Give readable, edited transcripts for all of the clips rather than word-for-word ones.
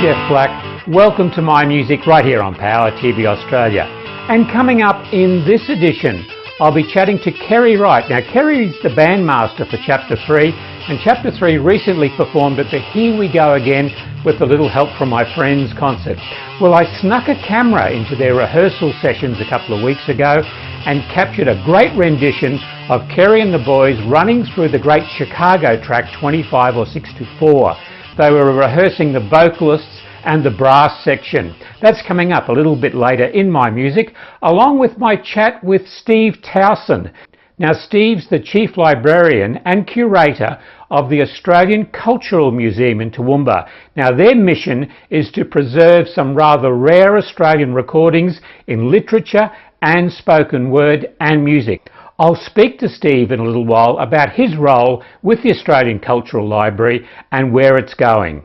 Jeff Black. Welcome to My Music right here on Power TV Australia. And coming up in this edition, I'll be chatting to Kerry Wright. Now, Kerry's the bandmaster for Chapter 3, and Chapter 3 recently performed at the Here We Go Again with a little help from my friends concert. Well, I snuck a camera into their rehearsal sessions a couple of weeks ago and captured a great rendition of Kerry and the boys running through the great Chicago track 25 or 6 to 4. They were rehearsing the vocalists and the brass section. That's coming up a little bit later in My Music, along with my chat with Steve Towson. Now, Steve's the Chief Librarian and Curator of the Australian Cultural Museum in Toowoomba. Now, their mission is to preserve some rather rare Australian recordings in literature and spoken word and music. I'll speak to Steve in a little while about his role with the Australian Cultural Library and where it's going.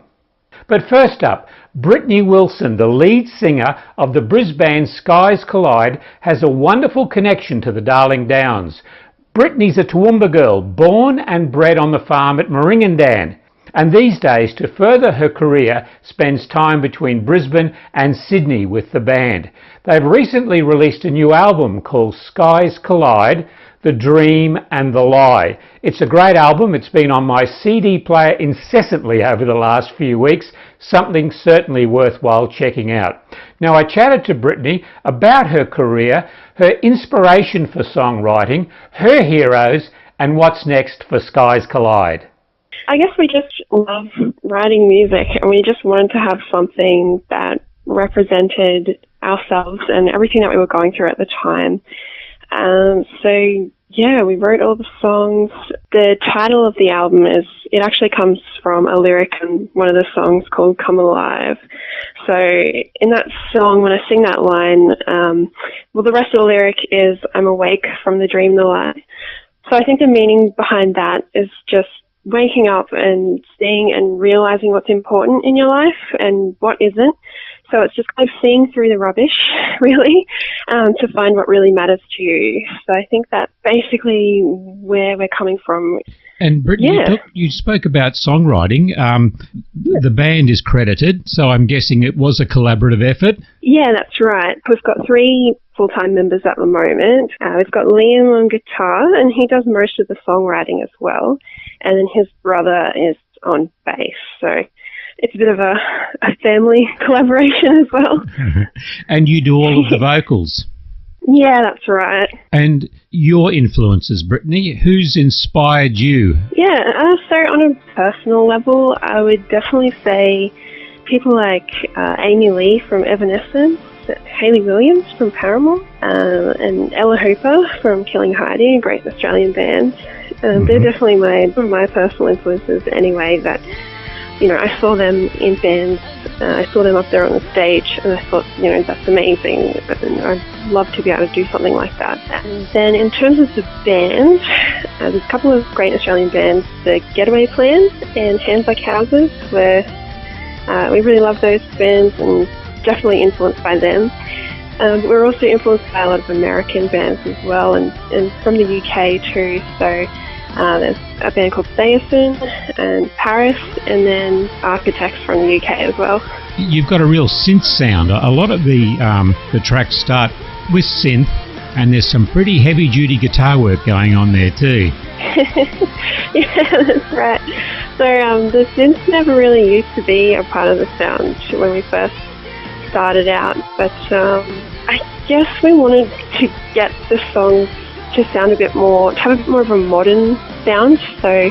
But first up, Brittany Wilson, the lead singer of the Brisbane Skies Collide, has a wonderful connection to the Darling Downs. Brittany's a Toowoomba girl, born and bred on the farm at Maringandan, and these days, to further her career, spends time between Brisbane and Sydney with the band. They've recently released a new album called Skies Collide, The Dream and the Lie. It's a great album. It's been on my CD player incessantly over the last few weeks, something certainly worthwhile checking out. Now, I chatted to Brittany about her career, her inspiration for songwriting, her heroes, and what's next for Skies Collide. I guess we just love writing music, and we just wanted to have something that represented ourselves and everything that we were going through at the time. We wrote all the songs. The title of the album it actually comes from a lyric in one of the songs called Come Alive. So in that song, when I sing that line, the rest of the lyric is I'm awake from the dream, the lie. So I think the meaning behind that is just waking up and seeing and realizing what's important in your life and what isn't. So it's just kind of seeing through the rubbish, really, to find what really matters to you. So I think that's basically where we're coming from. And Brittany, you spoke about songwriting. The band is credited, so I'm guessing it was a collaborative effort. Yeah, that's right. We've got 3 full-time members at the moment. We've got Liam on guitar, and he does most of the songwriting as well. And then his brother is on bass. So it's a bit of a family collaboration as well. And you do all of the vocals? Yeah, that's right. And your influences, Brittany, who's inspired you? Yeah, so on a personal level, I would definitely say people like Amy Lee from Evanescence, Hayley Williams from Paramore, and Ella Hooper from Killing Heidi, a great Australian band. They're definitely my personal influences anyway, that I saw them in bands. I saw them up there on the stage, and I thought, that's amazing, and I'd love to be able to do something like that. And then in terms of the band, there's a couple of great Australian bands, the Getaway Plan and Hands Like Houses, where we really love those bands and definitely influenced by them. We're also influenced by a lot of American bands as well, and from the UK too. So there's a band called Sayerson and Paris, and then Architects from the UK as well. You've got a real synth sound. A lot of the tracks start with synth, and there's some pretty heavy-duty guitar work going on there too. Yeah, that's right. So the synth never really used to be a part of the sound when we first started out, but I guess we wanted to get the songs to sound to have a bit more of a modern sound, so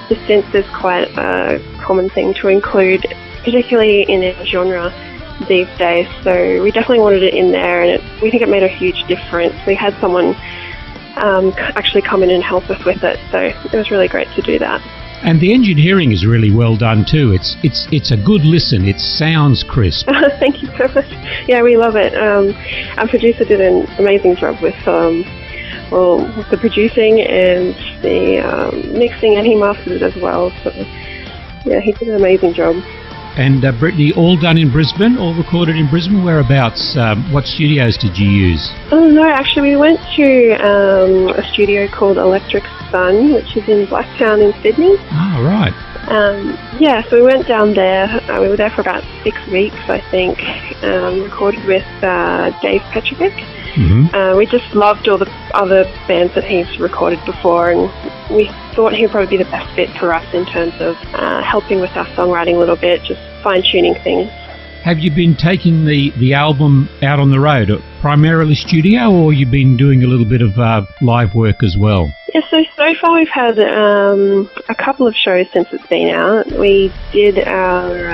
the synth is quite a common thing to include, particularly in our genre these days, so we definitely wanted it in there, and we think it made a huge difference. We had someone actually come in and help us with it, so it was really great to do that. And the engineering is really well done too. It's a good listen. It sounds crisp. Thank you so much. Yeah, we love it. Our producer did an amazing job with the producing and the mixing, and he mastered it as well. So yeah, he did an amazing job. And Brittany, all done in Brisbane, all recorded in Brisbane. Whereabouts? What studios did you use? Oh no, actually we went to a studio called Electric Sun, which is in Blacktown in Sydney. Oh, right. So we went down there. We were there for about 6 weeks, I think. Recorded with Dave Petrovic. Mm-hmm. We just loved all the other bands that he's recorded before, and we thought he'd probably be the best fit for us in terms of helping with our songwriting a little bit, just fine-tuning things. Have you been taking the album out on the road, primarily studio, or you've been doing a little bit of live work as well? Yeah, so far we've had a couple of shows since it's been out. We did our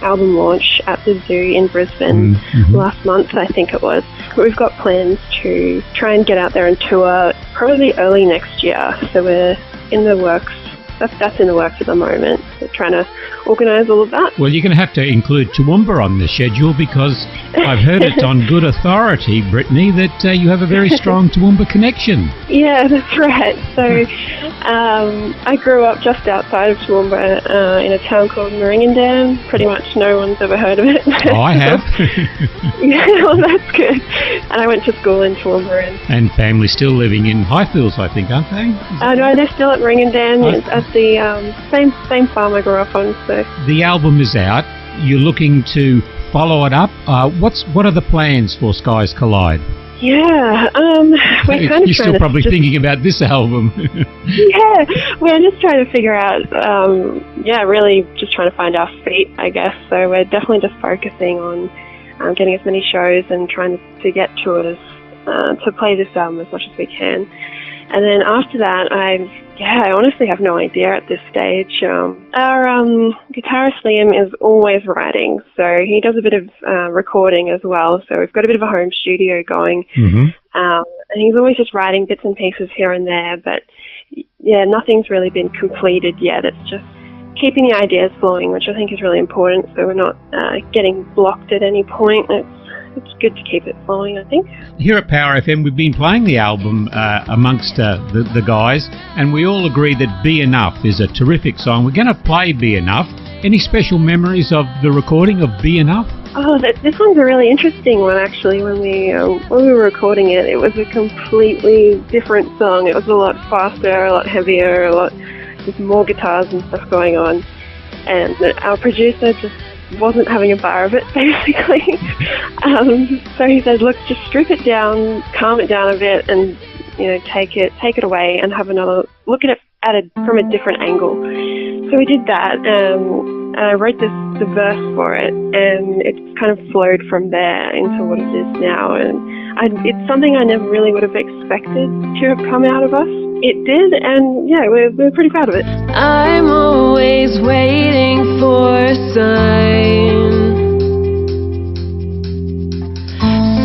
album launch at the Zoo in Brisbane last month, I think it was. But we've got plans to try and get out there and tour probably early next year. So we're in the works. That's in the works at the moment. We're trying to organise all of that. Well, you're going to have to include Toowoomba on the schedule, because I've heard it on good authority, Brittany, that you have a very strong Toowoomba connection. Yeah, that's right. So I grew up just outside of Toowoomba in a town called Meringendam. Pretty much no one's ever heard of it. Oh, I have. Yeah, well, that's good. And I went to school in Toowoomba. And family still living in Highfields, I think, aren't they? No, they're still at Meringendam. It's at the same farm I grew up on. So the album is out. You're looking to follow it up. What are the plans for Skies Collide? Yeah, we're kind of You're still probably thinking about this album. Yeah, we're just trying to figure out, really just trying to find our feet, I guess. So we're definitely just focusing on getting as many shows and trying to get tours to play this album as much as we can. And then after that, I honestly have no idea at this stage. Our guitarist Liam is always writing, so he does a bit of recording as well. So we've got a bit of a home studio going, and he's always just writing bits and pieces here and there. But yeah, nothing's really been completed yet. It's just keeping the ideas flowing, which I think is really important. So we're not getting blocked at any point. It's good to keep it flowing, I think. Here at Power FM, we've been playing the album amongst the guys, and we all agree that Be Enough is a terrific song. We're going to play Be Enough. Any special memories of the recording of Be Enough? Oh, this one's a really interesting one, actually. When we were recording it, it was a completely different song. It was a lot faster, a lot heavier, with more guitars and stuff going on. And our producer just wasn't having a bar of it, basically. So he said, look, just strip it down, calm it down a bit, and take it away and have another look at it from a different angle. So we did that, and I wrote the verse for it, and it kind of flowed from there into what it is now. And it's something I never really would have expected to have come out of us. It did, and yeah, we're pretty proud of it. I'm always waiting for a sign,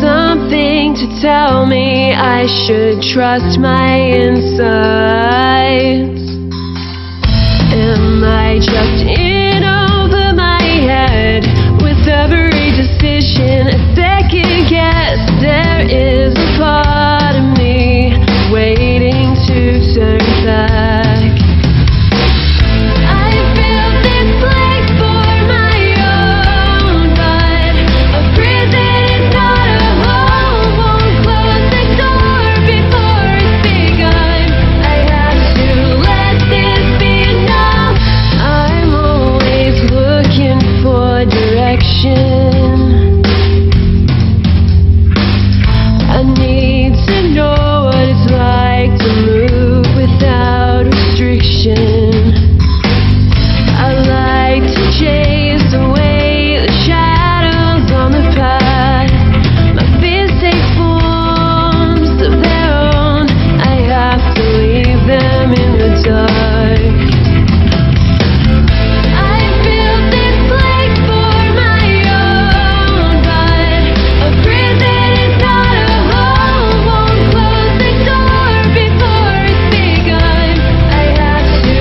something to tell me I should trust my insides. Am I just in over my head with every decision a second guess? There is a part of me waiting to turn back. I built this place for my own, but a prison is not a home. Won't close the door before it's begun. I have to let this be enough. I'm always looking for direction. I need to know what it's like to move without restriction. I like to chase away the shadows on the path. My fears take forms of their own. I have to leave them in the dark. I built this place for my own, but a prison is not a home. Won't close the door before it's begun. I have to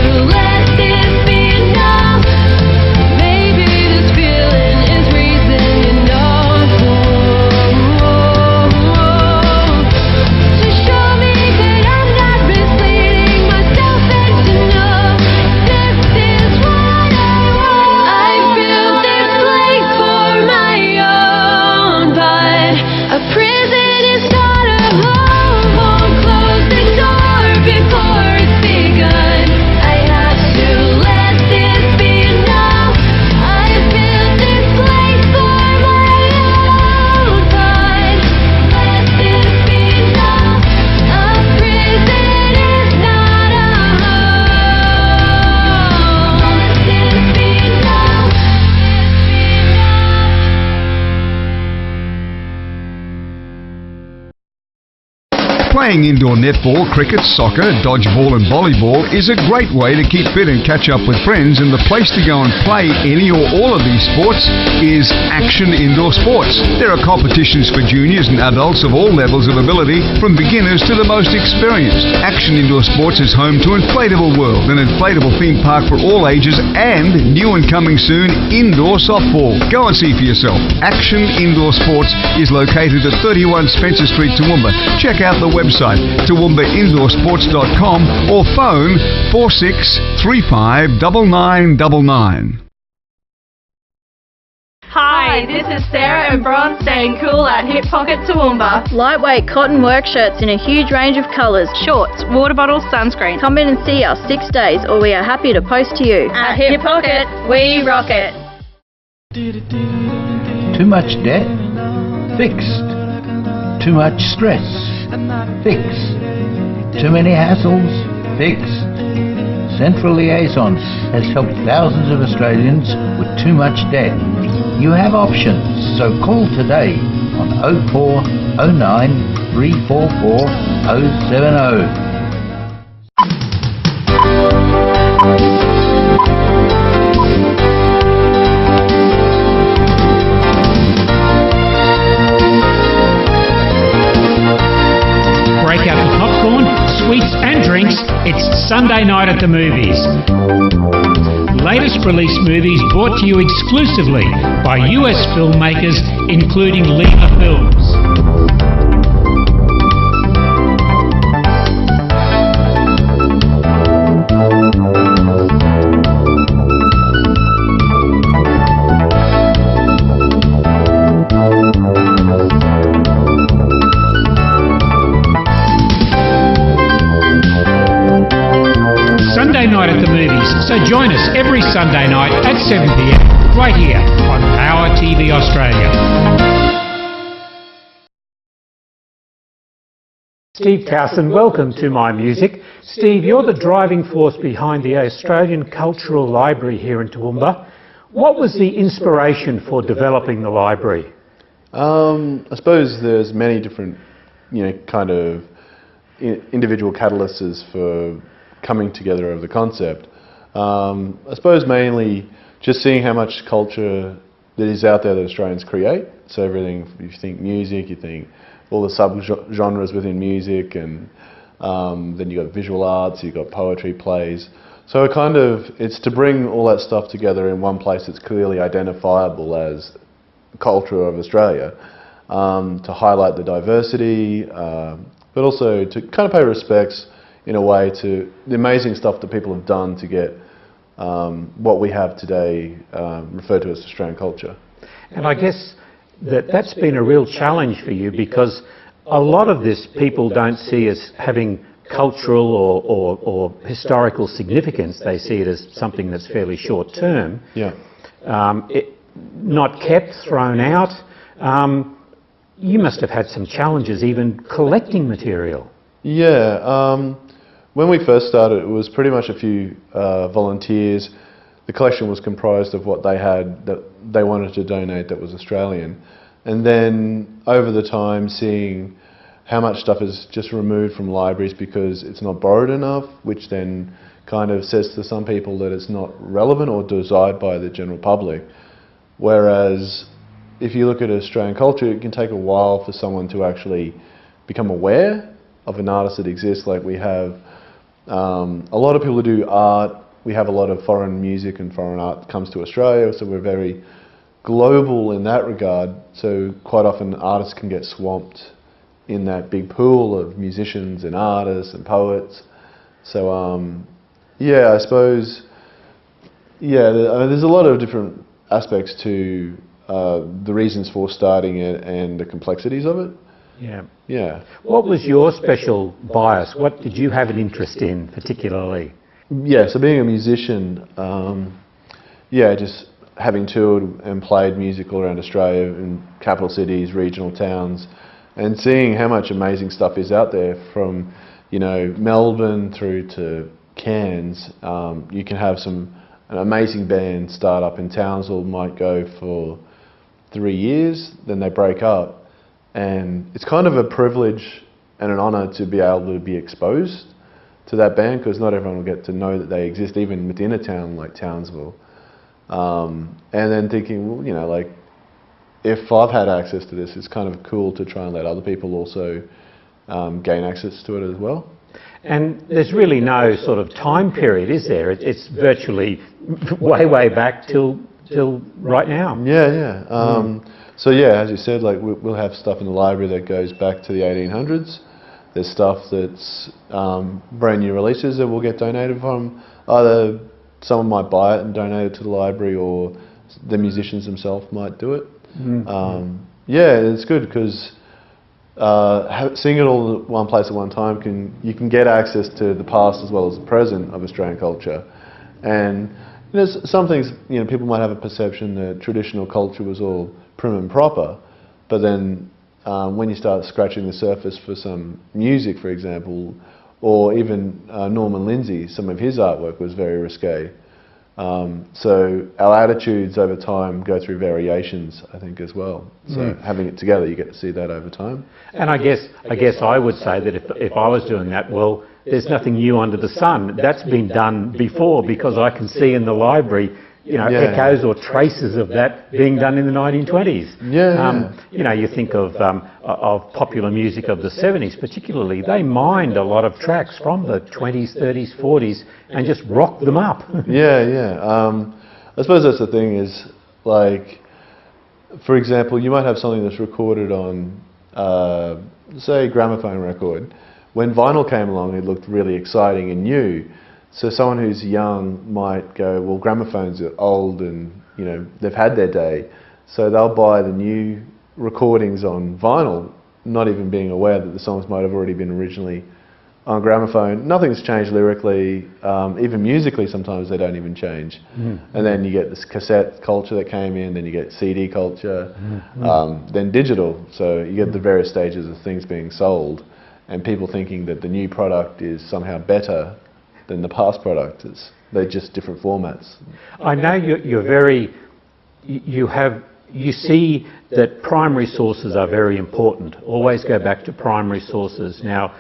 Playing indoor netball, cricket, soccer, dodgeball and volleyball is a great way to keep fit and catch up with friends, and the place to go and play any or all of these sports is Action Indoor Sports. There are competitions for juniors and adults of all levels of ability, from beginners to the most experienced. Action Indoor Sports is home to Inflatable World, an inflatable theme park for all ages, and new and coming soon, indoor softball. Go and see for yourself. Action Indoor Sports is located at 31 Spencer Street, Toowoomba. Check out the website toowoombaindoorsports.com or phone 46359999. Hi, this is Sarah and Bron staying cool at Hip Pocket Toowoomba. Lightweight cotton work shirts in a huge range of colours. Shorts, water bottles, sunscreen. Come in and see us 6 days, or we are happy to post to you. At Hip Pocket, we rock it. Too much debt? Fixed. Too much stress? Fixed. Too many hassles? Fixed. Central Liaisons has helped thousands of Australians with too much debt. You have options, so call today on 0409 344 070. Break out the popcorn, sweets and drinks. It's Sunday night at the movies. Latest release movies brought to you exclusively by US filmmakers, including Lima Films. Sunday night at the movies, so join us every Sunday night at 7 p.m. right here on Power TV Australia. Steve Carson, welcome to My Music. Steve, you're the driving force behind the Australian Cultural Library here in Toowoomba. What was the inspiration for developing the library? I suppose there's many different, kind of individual catalysts for coming together of the concept. I suppose mainly just seeing how much culture that is out there that Australians create. So everything, you think music, you think all the sub-genres within music, and then you've got visual arts, you've got poetry, plays. So it's to bring all that stuff together in one place that's clearly identifiable as culture of Australia, to highlight the diversity, but also to kind of pay respects in a way to the amazing stuff that people have done to get what we have today referred to as Australian culture. And I guess that's been a real challenge for you, because a lot of this people don't see as having cultural or historical significance. They see it as something that's fairly short term. Yeah. Not kept, thrown out. You must have had some challenges even collecting material. Yeah. When we first started, it was pretty much a few volunteers. The collection was comprised of what they had that they wanted to donate that was Australian. And then over the time, seeing how much stuff is just removed from libraries because it's not borrowed enough, which then kind of says to some people that it's not relevant or desired by the general public. Whereas if you look at Australian culture, it can take a while for someone to actually become aware of an artist that exists. Like we have a lot of people who do art. We have a lot of foreign music and foreign art that comes to Australia, so we're very global in that regard. So quite often artists can get swamped in that big pool of musicians and artists and poets. So yeah, I suppose, yeah, there's a lot of different aspects to the reasons for starting it and the complexities of it. Yeah. Yeah. What was your special bias? What did you have an interest in particularly? Yeah, so being a musician, yeah, just having toured and played music all around Australia in capital cities, regional towns, and seeing how much amazing stuff is out there from, Melbourne through to Cairns. You can have an amazing band start up in Townsville, might go for 3 years, then they break up. And it's kind of a privilege and an honour to be able to be exposed to that band, because not everyone will get to know that they exist, even within a town like Townsville. And then thinking, well, you know, like, if I've had access to this, it's kind of cool to try and let other people also gain access to it as well. And there's really no sort of time period, is there? It's virtually way back till right now. Yeah. So yeah, as you said, like we'll have stuff in the library that goes back to the 1800s. There's stuff that's brand new releases that will get donated from either someone might buy it and donate it to the library, or the musicians themselves might do it. Yeah, it's good because seeing it all in one place at one time, you can get access to the past as well as the present of Australian culture. And you know, some things, you know, people might have a perception that traditional culture was all prim and proper, but then when you start scratching the surface for some music, for example, or even Norman Lindsay, some of his artwork was very risque. So our attitudes over time go through variations, I think, as well. So having it together, you get to see that over time. And I guess I would say that if I was doing that, well, there's nothing new under the sun. That's been done before, because I can see in the library, you know, echoes or traces of that being done in the 1920s. You know, you think of popular music of the 70s particularly, they mined a lot of tracks from the 20s, 30s, 40s and just rocked them up. I suppose that's the thing is, like, for example, you might have something that's recorded on, say, a gramophone record. When vinyl came along, it looked really exciting and new. So someone who's young might go, well, gramophones are old and, you know, they've had their day. So they'll buy the new recordings on vinyl, not even being aware that the songs might have already been originally on gramophone. Nothing's changed lyrically, even musically sometimes they don't even change. And then you get this cassette culture that came in, then you get CD culture, then digital. So you get the various stages of things being sold and people thinking that the new product is somehow better than the past product. They're just different formats. I know you're very, you see that primary sources are very important. Always go back to primary sources. Now,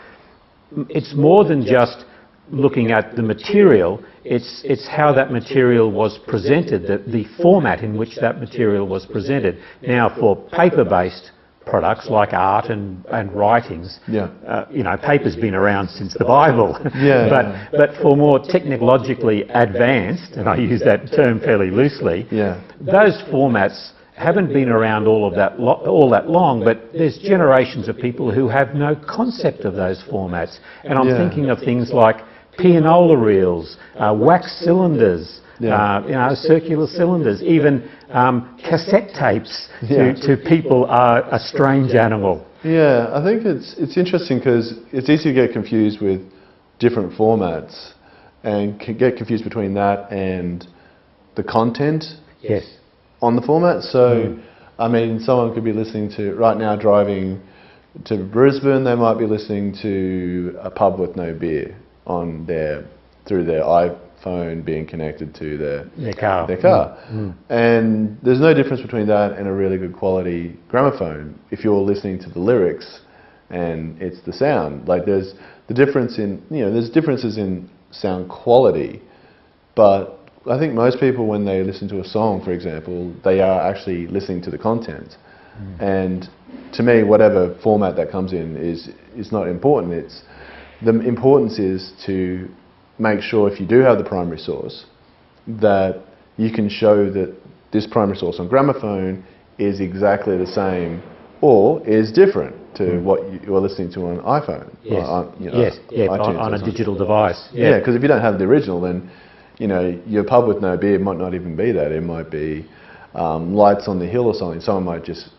it's more than just looking at the material, it's how that material was presented, the format in which that material was presented. Now, for paper-based products like art and writings, you know, paper's been around since the Bible. But for more technologically advanced, and I use that term fairly loosely, those formats haven't been around all that long, but there's generations of people who have no concept of those formats. And I'm thinking of things like pianola reels, wax cylinders, you know, circular cylinders, even cassette tapes to people are a strange animal. Yeah, I think it's interesting because it's easy to get confused with different formats and get confused between that and the content on the format. So, I mean, someone could be listening to, right now driving to Brisbane, they might be listening to a pub with no beer on through their iPhone being connected to their car. And there's no difference between that and a really good quality gramophone if you're listening to the lyrics and it's the sound. Like there's the difference in, you know, there's differences in sound quality, but I think most people when they listen to a song, for example, they are actually listening to the content. And to me, whatever format that comes in is not important. It's the importance is to make sure if you do have the primary source that you can show that this primary source on gramophone is exactly the same or is different to what you are listening to on iPhone. Or on, on a digital device. Yeah, because if you don't have the original, then you know your pub with no beer might not even be that. It might be Lights on the Hill or something. Someone might just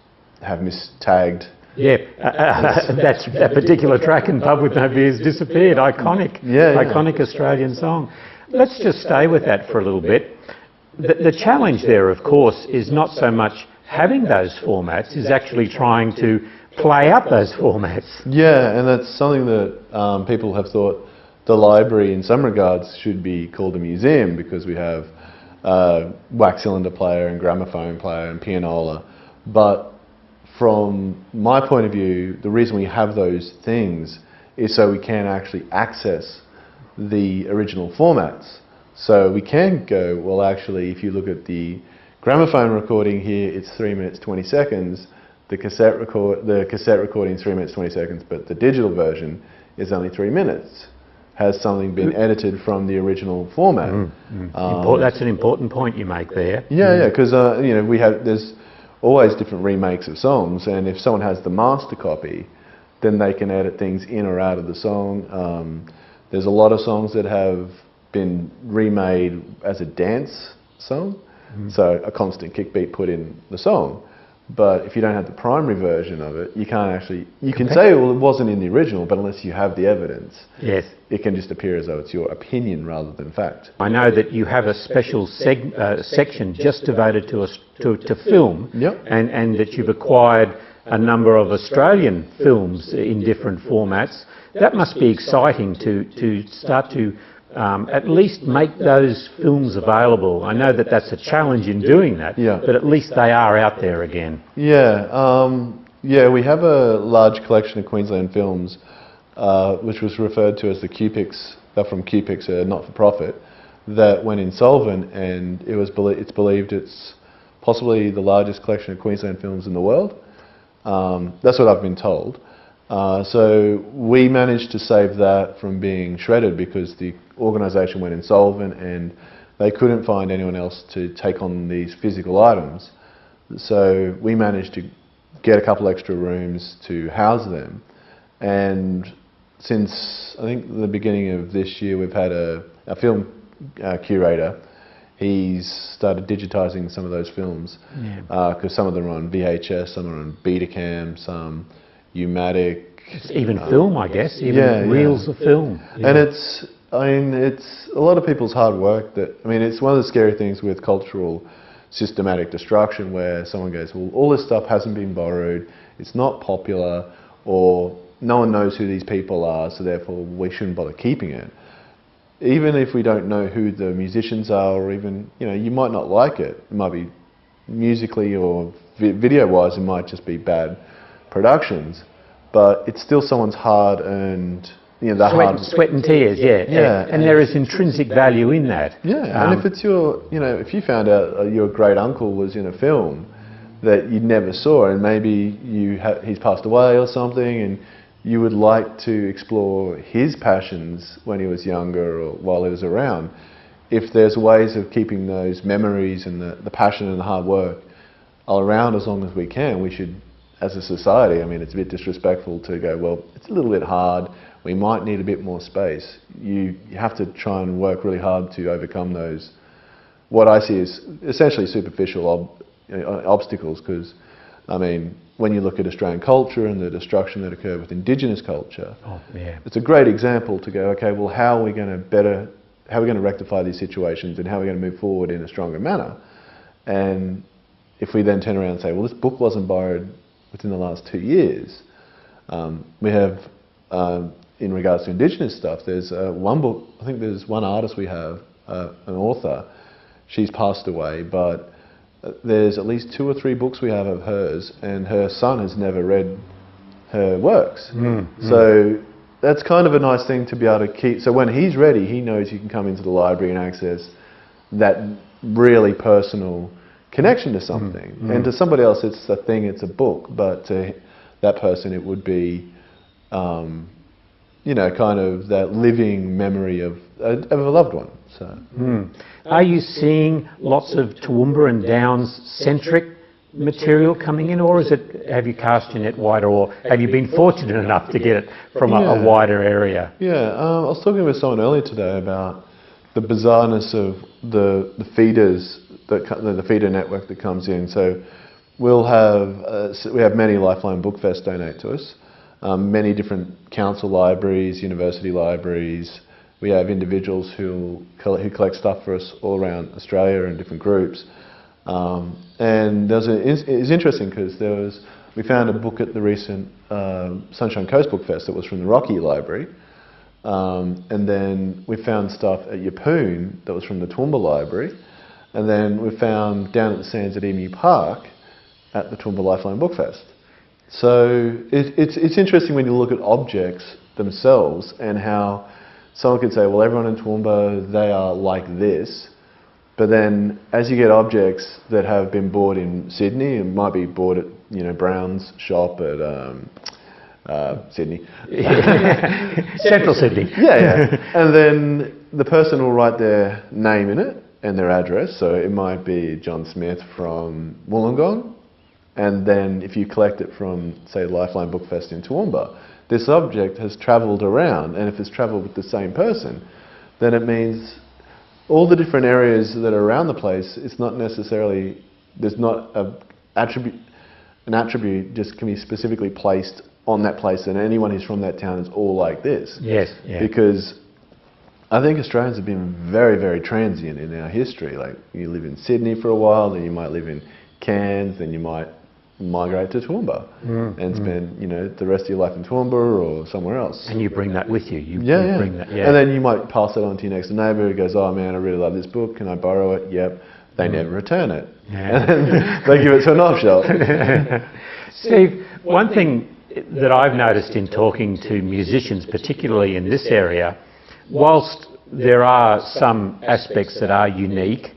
have mistagged. That particular track in Pub with No Beers disappeared. Iconic, iconic Australian song. Let's just stay with that for a little bit. The challenge there, of course, is not so much having those formats, is actually trying to play up those formats. Yeah, and that's something that people have thought the library in some regards should be called a museum because we have wax cylinder player and gramophone player and pianola. But from my point of view, the reason we have those things is so we can actually access the original formats. So we can go, well, actually, if you look at the gramophone recording here, it's 3 minutes 20 seconds. The cassette recording is 3 minutes 20 seconds, but the digital version is only 3 minutes. Has something been edited from the original format? That's an important point you make there. Yeah, because you know, there's always different remakes of songs, and if someone has the master copy, then they can edit things in or out of the song. There's a lot of songs that have been remade as a dance song, so a constant kick beat put in the song. But if you don't have the primary version of it, you can't actually, you can say, well, it wasn't in the original, but unless you have the evidence, yes, it can just appear as though it's your opinion rather than fact. I know that you have a special section just devoted to film, yep, and that you've acquired a number of Australian films in different formats. That must be exciting to start to at least make those films available. I know that that's a challenge in doing that, but at least they are out there again. Yeah, we have a large collection of Queensland films, which was referred to as the QPix. They're from QPix, a not-for-profit, that went insolvent, and it's believed it's possibly the largest collection of Queensland films in the world. That's what I've been told. So we managed to save that from being shredded because the organisation went insolvent and they couldn't find anyone else to take on these physical items. So we managed to get a couple extra rooms to house them. And since I think the beginning of this year, we've had a film curator. He's started digitising some of those films because some of them are on VHS, some are on Betacam, some U-matic. Even film, I guess, even reels of film. And it's a lot of people's hard work it's one of the scary things with cultural systematic destruction where someone goes, well, all this stuff hasn't been borrowed, it's not popular, or no one knows who these people are, so therefore we shouldn't bother keeping it. Even if we don't know who the musicians are, or even, you might not like it. It might be musically or video-wise, it might just be bad productions, but it's still someone's hard-earned, sweat and tears, and there is intrinsic value in that. And if it's if you found out your great uncle was in a film that you never saw, and maybe he's passed away or something, and you would like to explore his passions when he was younger or while he was around, if there's ways of keeping those memories and the passion and the hard work all around as long as we can, we should, as a society, it's a bit disrespectful to go, well, it's a little bit hard, we might need a bit more space. You have to try and work really hard to overcome those, what I see as essentially superficial obstacles, because, when you look at Australian culture and the destruction that occurred with Indigenous culture, it's a great example to go, okay, well, how are we going to rectify these situations and how are we going to move forward in a stronger manner? And if we then turn around and say, well, this book wasn't borrowed within the last 2 years, we have, in regards to Indigenous stuff, there's one book, I think there's one artist we have, an author, she's passed away, but there's at least 2 or 3 books we have of hers, and her son has never read her works. So that's kind of a nice thing to be able to keep. So when he's ready, he knows you can come into the library and access that really personal connection to something. And to somebody else, it's a thing, it's a book, but to that person, it would be, kind of that living memory of a loved one. So. Are you seeing lots of Toowoomba and Downs-centric material coming in, or have you cast your net wider, or have you been fortunate enough to get it from a wider area? I was talking with someone earlier today about the bizarreness of the feeders, the feeder network that comes in. So we have many Lifeline Bookfests donate to us, many different council libraries, university libraries. We have individuals who collect stuff for us all around Australia in different groups. And it's interesting because we found a book at the recent Sunshine Coast Book Fest that was from the Rocky Library. And then we found stuff at Yeppoon that was from the Toowoomba Library. And then we found down at the sands at Emu Park at the Toowoomba Lifeline Book Fest. So it's interesting when you look at objects themselves and how someone could say, well, everyone in Toowoomba, they are like this. But then as you get objects that have been bought in Sydney, it might be bought at Brown's shop at Sydney. Central Sydney. Yeah. And then the person will write their name in it and their address. So it might be John Smith from Wollongong. And then if you collect it from, say, Lifeline Bookfest in Toowoomba, this object has travelled around, and if it's travelled with the same person, then it means all the different areas that are around the place, it's not necessarily, there's not an attribute just can be specifically placed on that place, and anyone who's from that town is all like this. Yes. Yeah. Because I think Australians have been very, very transient in our history. Like, you live in Sydney for a while, then you might live in Cairns, then you might migrate to Toowoomba and spend the rest of your life in Toowoomba or somewhere else. And you bring that with you. You bring that. And then you might pass it on to your next neighbour who goes, oh man, I really love this book, can I borrow it? Yep. They never return it. Yeah. And then they give it to an off-shelf. Steve, one thing that I've noticed in talking to musicians, particularly in this area, whilst there are some aspects that are unique,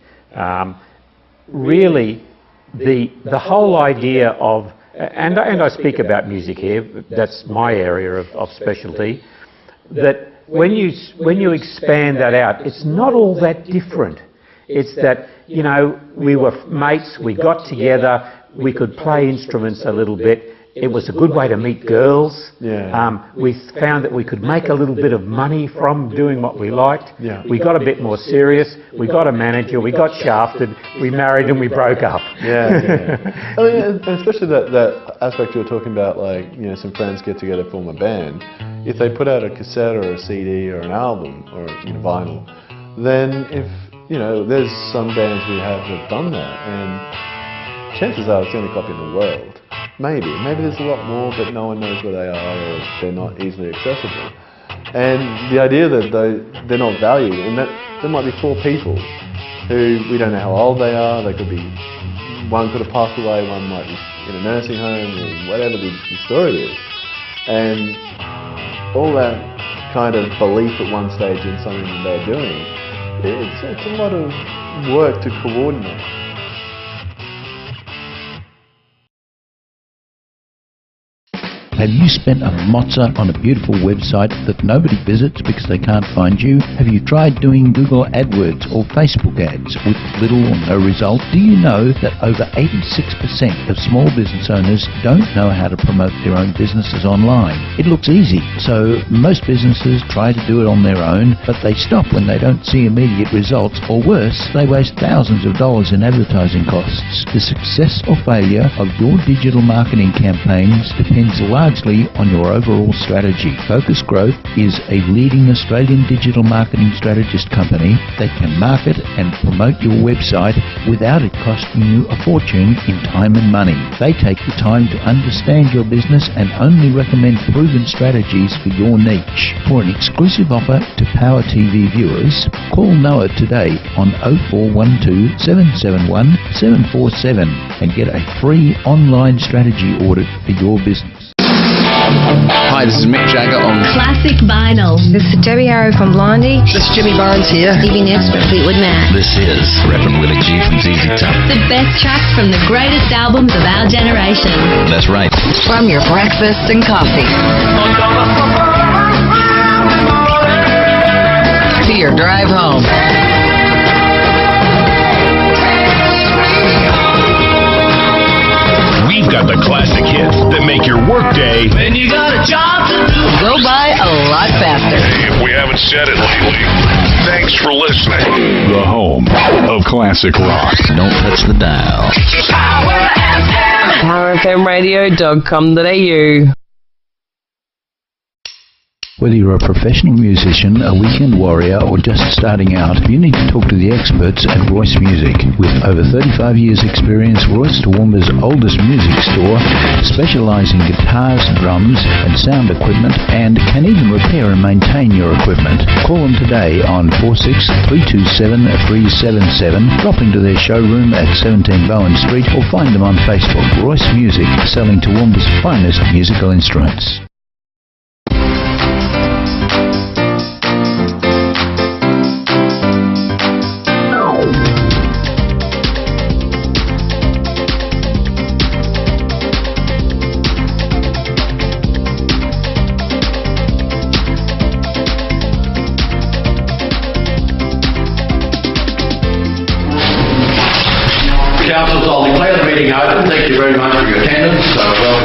really the whole idea of, and I speak about music here, that's my area of specialty, that when you expand that out, it's not all that different. It's that, we were mates, we got together, we could play instruments a little bit. It was a good way to meet girls. Yeah. We found that we could make a little bit of money from doing what we liked. Yeah. We got a bit more serious. We got a manager. We got shafted. We married and we broke up. Yeah. I mean, and especially that aspect you were talking about, like, some friends get together, form a band. If they put out a cassette or a CD or an album or vinyl, then if there's some bands we have that have done that, and chances are it's the only copy in the world. Maybe there's a lot more, but no one knows where they are, or they're not easily accessible. And the idea that they're not valued, and that there might be 4 people who we don't know how old they are. They could be, one could have passed away, one might be in a nursing home, or whatever the story is. And all that kind of belief at one stage in something that they're doing, it's a lot of work to coordinate. Have you spent a mozza on a beautiful website that nobody visits because they can't find you? Have you tried doing Google AdWords or Facebook ads with little or no result? Do you know that over 86% of small business owners don't know how to promote their own businesses online? It looks easy, so most businesses try to do it on their own, but they stop when they don't see immediate results, or worse, they waste thousands of dollars in advertising costs. The success or failure of your digital marketing campaigns depends largely on your overall strategy. Focus Growth is a leading Australian digital marketing strategist company that can market and promote your website without it costing you a fortune in time and money. They take the time to understand your business and only recommend proven strategies for your niche. For an exclusive offer to Power TV viewers, call Noah today on 0412 771 747 and get a free online strategy audit for your business. Hi, this is Mick Jagger on Classic Vinyl. This is Debbie Harrow from Blondie. This is Jimmy Barnes here. Stevie Nicks from Fleetwood Mac. This is Reverend Willie G from ZZ Top. The best tracks from the greatest albums of our generation. That's right. From your breakfast and coffee to your drive home. We've got the classic hits that make your workday, and you got a job to do, go by a lot faster. Hey, if we haven't said it lately, thanks for listening. The home of classic rock. Don't touch the dial. PowerFMRadio.com.au. Whether you're a professional musician, a weekend warrior, or just starting out, you need to talk to the experts at Royce Music. With over 35 years experience, Royce, Toowoomba's oldest music store, specialise in guitars, drums and sound equipment, and can even repair repair and maintain your equipment. Call them today on 46 327 377. Drop into their showroom at 17 Bowen Street or find them on Facebook. Royce Music, selling Toowoomba's finest musical instruments. Councillors, I'll declare the meeting open. Thank you very much for your attendance. Well